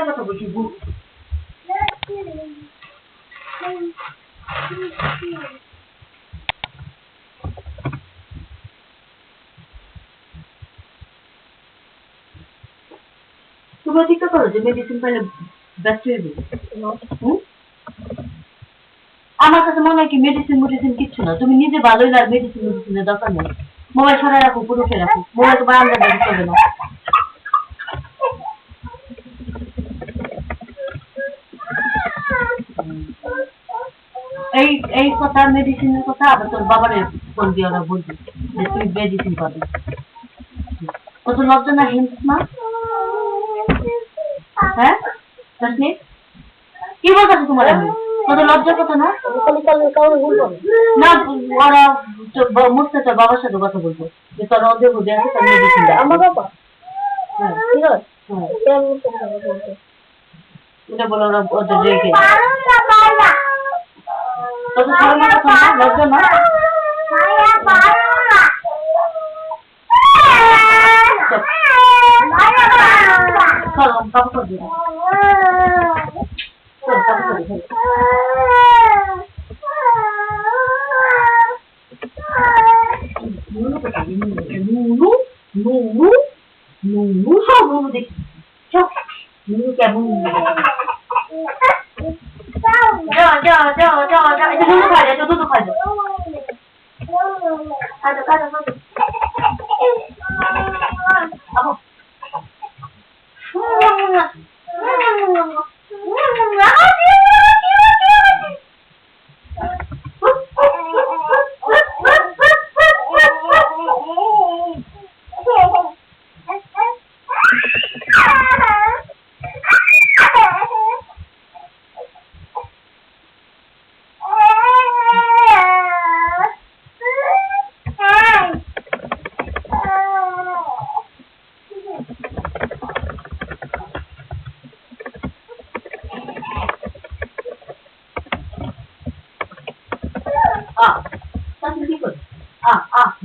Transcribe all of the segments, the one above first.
কথা বলছি তুমি চিন্তা করো যে মেডিসিন পাইলে ব্যস্ত হয়ে যাবে। আমার কাছে মনে হয় কি মেডিসিন কিচ্ছু না, তুমি নিজে ভালো হইলে আর মেডিসিনের দরকার নেই। মোবাইল সরাই রাখো, পুরুষে রাখো, মোবাইল তোমার আন্দাজ চলবে না। এই কথা মেডিসিনের কথা আবার তোর বাবার ফোন দিয়ে ওরা বলবে যে তুই মেডিসিন পাবি। কত লজ্জা না হিংস না? হ্যাঁ কি বলতেছো তোমার? আমি কত লজ্জার কথা না? না ওরা মুস্তাফা বাবার সাথে কথা বলবো যে তোর অর্ধেক বুঝে আছে তার মেডিসিন দেয়। আমার বাবা এটা বলে ওরা ওদের রেখে কত সরল কথা না, লজ্জা না? চলো কাপড় করে দিও, চলো কাপড় করে দিও। নুনু সব নুনু দেখি সব নুনু কেমন দুধ খাই যাও, দুধ খাই যাও,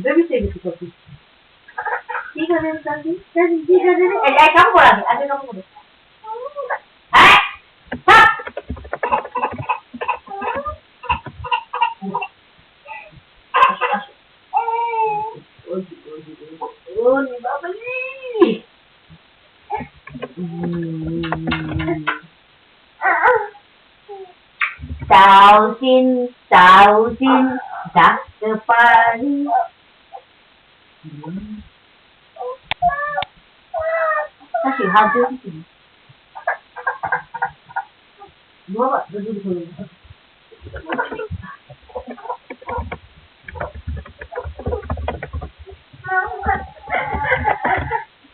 বেবি সেভিং করছি। ঠিক আছে ঠিক আছে এই কাম করা আগে কাম করো। Thousand ডাকতে পারি হাত দিয়ে বাবা দুধ খেয়ে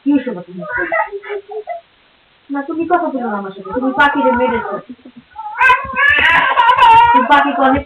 কি হলো না? তুমি কথা বলো আমার সাথে, তুমি পাখিরে মেরেছো, তুমি পাখিকে অনেক